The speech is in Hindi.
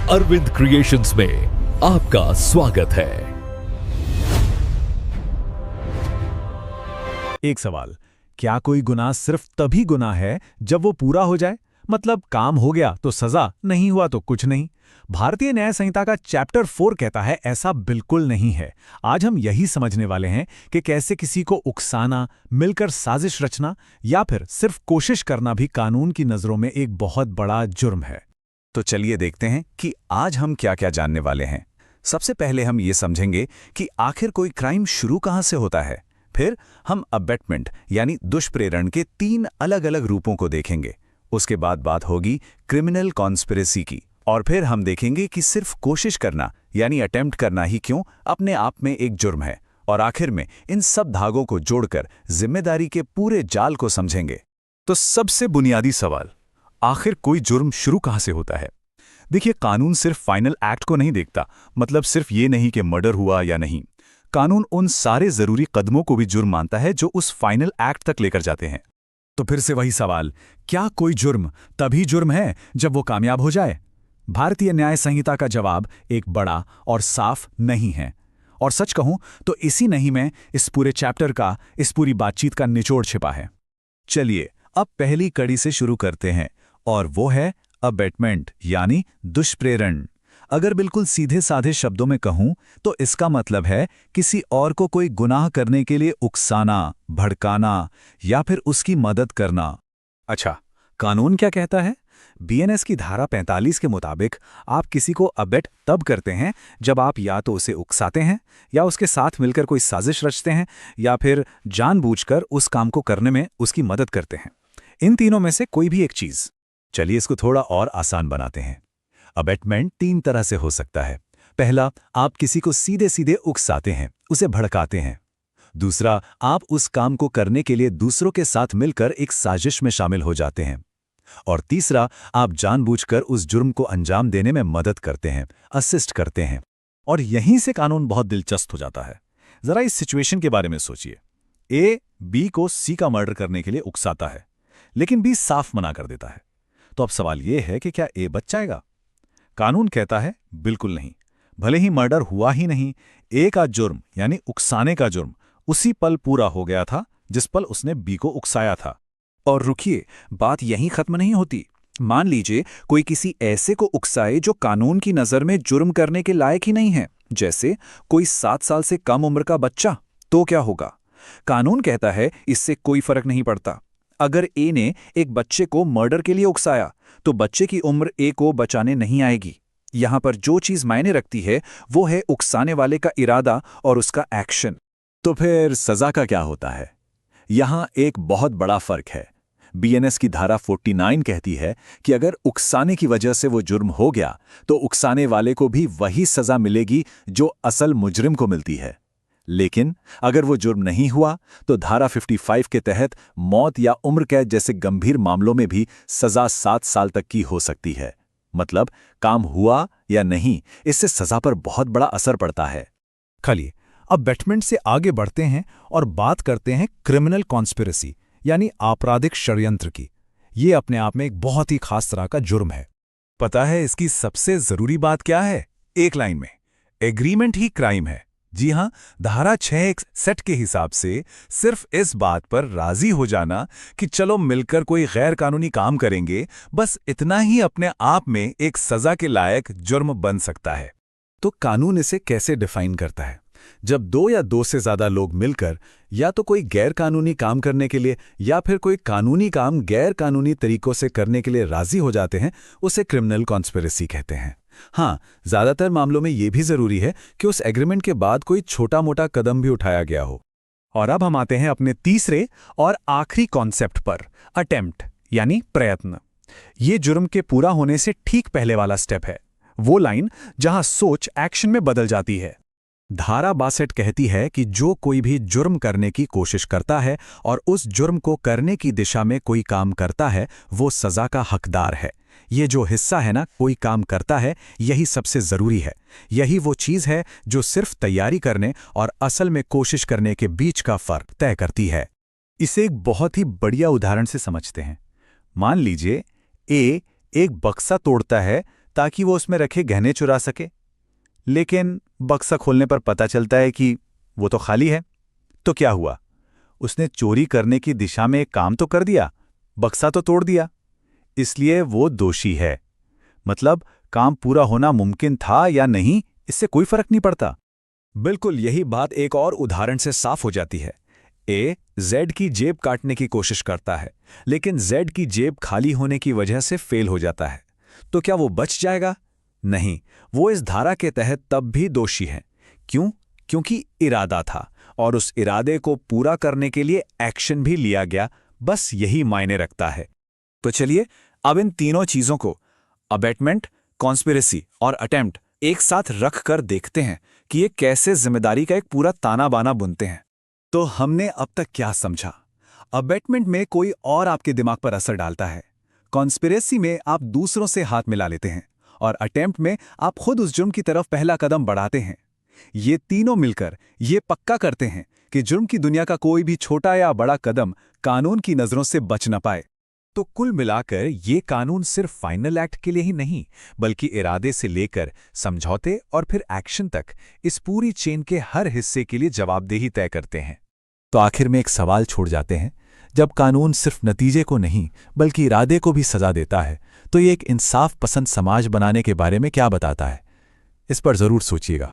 अरविंद क्रिएशंस में आपका स्वागत है। एक सवाल, क्या कोई गुनाह सिर्फ तभी गुनाह है जब वो पूरा हो जाए? मतलब काम हो गया तो सजा, नहीं हुआ तो कुछ नहीं। भारतीय न्याय संहिता का चैप्टर 4 कहता है ऐसा बिल्कुल नहीं है। आज हम यही समझने वाले हैं कि कैसे किसी को उकसाना, मिलकर साजिश रचना या फिर सिर्फ कोशिश करना भी कानून की नजरों में एक बहुत बड़ा जुर्म है। तो चलिए देखते हैं कि आज हम क्या क्या जानने वाले हैं। सबसे पहले हम ये समझेंगे कि आखिर कोई क्राइम शुरू कहाँ से होता है। फिर हम अबेटमेंट यानी दुष्प्रेरण के 3 अलग अलग रूपों को देखेंगे। उसके बाद बात होगी क्रिमिनल कॉन्स्पिरेसी की, और फिर हम देखेंगे कि सिर्फ कोशिश करना यानी अटेम्प्ट करना ही क्यों अपने आप में एक जुर्म है। और आखिर में इन सब धागों को जोड़कर जिम्मेदारी के पूरे जाल को समझेंगे। तो सबसे बुनियादी सवाल, आखिर कोई जुर्म शुरू कहाँ से होता है? देखिए, कानून सिर्फ फाइनल एक्ट को नहीं देखता, मतलब सिर्फ ये नहीं कि मर्डर हुआ या नहीं। कानून उन सारे जरूरी कदमों को भी जुर्म मानता है जो उस फाइनल एक्ट तक लेकर जाते हैं। तो फिर से वही सवाल, क्या कोई जुर्म तभी जुर्म है जब वो कामयाब हो जाए? भारतीय न्याय संहिता का जवाब एक बड़ा और साफ नहीं है। और सच कहूं तो इसी नहीं में इस पूरे चैप्टर का, इस पूरी बातचीत का निचोड़ छिपा है। चलिए अब पहली कड़ी से शुरू करते हैं, और वो है अबेटमेंट यानी दुष्प्रेरण। अगर बिल्कुल सीधे साधे शब्दों में कहूं तो इसका मतलब है किसी और को कोई गुनाह करने के लिए उकसाना, भड़काना या फिर उसकी मदद करना। अच्छा, कानून क्या कहता है? बीएनएस की धारा 45 के मुताबिक आप किसी को अबेट तब करते हैं जब आप या तो उसे उकसाते हैं, या उसके साथ मिलकर कोई साजिश रचते हैं, या फिर जानबूझकर उस काम को करने में उसकी मदद करते हैं। इन तीनों में से कोई भी एक चीज। चलिए इसको थोड़ा और आसान बनाते हैं। अबेटमेंट 3 तरह से हो सकता है। पहला, आप किसी को सीधे सीधे उकसाते हैं, उसे भड़काते हैं। दूसरा, आप उस काम को करने के लिए दूसरों के साथ मिलकर एक साजिश में शामिल हो जाते हैं। और तीसरा, आप जानबूझकर उस जुर्म को अंजाम देने में मदद करते हैं, असिस्ट करते हैं। और यहीं से कानून बहुत दिलचस्प हो जाता है। जरा इस सिचुएशन के बारे में सोचिए। ए बी को सी का मर्डर करने के लिए उकसाता है, लेकिन बी साफ मना कर देता है। तो अब सवाल यह है कि क्या ए बच जाएगा? कानून कहता है बिल्कुल नहीं। भले ही मर्डर हुआ ही नहीं, ए का जुर्म यानी उकसाने का जुर्म उसी पल पूरा हो गया था जिस पल उसने बी को उकसाया था। और रुकिए, बात यहीं खत्म नहीं होती। मान लीजिए कोई किसी ऐसे को उकसाए जो कानून की नजर में जुर्म करने के लायक ही नहीं है, जैसे कोई 7 साल से कम उम्र का बच्चा। तो क्या होगा? कानून कहता है इससे कोई फर्क नहीं पड़ता। अगर ए ने एक बच्चे को मर्डर के लिए उकसाया तो बच्चे की उम्र ए को बचाने नहीं आएगी। यहां पर जो चीज मायने रखती है वो है उकसाने वाले का इरादा और उसका एक्शन। तो फिर सजा का क्या होता है? यहां एक बहुत बड़ा फर्क है। बीएनएस की धारा 49 कहती है कि अगर उकसाने की वजह से वो जुर्म हो गया तो उकसाने वाले को भी वही सजा मिलेगी जो असल मुजरिम को मिलती है। लेकिन अगर वो जुर्म नहीं हुआ तो धारा 55 के तहत मौत या उम्र कैद जैसे गंभीर मामलों में भी सजा 7 साल तक की हो सकती है। मतलब काम हुआ या नहीं, इससे सजा पर बहुत बड़ा असर पड़ता है। खलिए अब अबेटमेंट से आगे बढ़ते हैं और बात करते हैं क्रिमिनल कॉन्स्पिरेसी यानी आपराधिक षड्यंत्र की। ये अपने आप में एक बहुत ही खास तरह का जुर्म है। पता है इसकी सबसे जरूरी बात क्या है? एक लाइन में, एग्रीमेंट ही क्राइम है। जी हां, धारा 6 सेट के हिसाब से सिर्फ इस बात पर राजी हो जाना कि चलो मिलकर कोई गैर कानूनी काम करेंगे, बस इतना ही अपने आप में एक सजा के लायक जुर्म बन सकता है। तो कानून इसे कैसे डिफाइन करता है? जब 2 या 2 से ज्यादा लोग मिलकर या तो कोई गैर कानूनी काम करने के लिए या फिर कोई कानूनी काम गैर कानूनी तरीकों से करने के लिए राजी हो जाते हैं, उसे क्रिमिनल कॉन्स्पिरेसी कहते हैं। हाँ, ज्यादातर मामलों में यह भी जरूरी है कि उस एग्रीमेंट के बाद कोई छोटा मोटा कदम भी उठाया गया हो। और अब हम आते हैं अपने तीसरे और आखिरी कॉन्सेप्ट पर, अटेम्प्ट यानी प्रयत्न। ये जुर्म के पूरा होने से ठीक पहले वाला स्टेप है, वो लाइन जहां सोच एक्शन में बदल जाती है। धारा 62 कहती है कि जो कोई भी जुर्म करने की कोशिश करता है और उस जुर्म को करने की दिशा में कोई काम करता है, वो सजा का हकदार है। ये जो हिस्सा है ना, कोई काम करता है, यही सबसे जरूरी है। यही वो चीज है जो सिर्फ तैयारी करने और असल में कोशिश करने के बीच का फर्क तय करती है। इसे एक बहुत ही बढ़िया उदाहरण से समझते हैं। मान लीजिए ए एक बक्सा तोड़ता है ताकि वो उसमें रखे गहने चुरा सके। लेकिन बक्सा खोलने पर पता चलता है कि वो तो खाली है। तो क्या हुआ? उसने चोरी करने की दिशा में एक काम तो कर दिया, बक्सा तो तोड़ दिया, इसलिए वो दोषी है। मतलब काम पूरा होना मुमकिन था या नहीं, इससे कोई फर्क नहीं पड़ता। बिल्कुल यही बात एक और उदाहरण से साफ हो जाती है। ए जेड की जेब काटने की कोशिश करता है, लेकिन जेड की जेब खाली होने की वजह से फेल हो जाता है। तो क्या वो बच जाएगा? नहीं, वो इस धारा के तहत तब भी दोषी है। क्यों? क्योंकि इरादा था और उस इरादे को पूरा करने के लिए एक्शन भी लिया गया। बस यही मायने रखता है। तो चलिए अब इन तीनों चीजों को, अबेटमेंट, कॉन्स्पिरेसी और अटेम्प्ट, एक साथ रख कर देखते हैं कि ये कैसे जिम्मेदारी का एक पूरा ताना बाना बुनते हैं। तो हमने अब तक क्या समझा? अबेटमेंट में कोई और आपके दिमाग पर असर डालता है, कॉन्स्पिरेसी में आप दूसरों से हाथ मिला लेते हैं, और अटेम्प्ट में आप खुद उस जुर्म की तरफ पहला कदम बढ़ाते हैं। ये तीनों मिलकर ये पक्का करते हैं कि जुर्म की दुनिया का कोई भी छोटा या बड़ा कदम कानून की नजरों से बच न पाए। तो कुल मिलाकर ये कानून सिर्फ फाइनल एक्ट के लिए ही नहीं, बल्कि इरादे से लेकर समझौते और फिर एक्शन तक इस पूरी चेन के हर हिस्से के लिए जवाबदेही तय करते हैं। तो आखिर में एक सवाल छोड़ जाते हैं, जब कानून सिर्फ नतीजे को नहीं बल्कि इरादे को भी सजा देता है, तो ये एक इंसाफ पसंद समाज बनाने के बारे में क्या बताता है? इस पर जरूर सोचिएगा।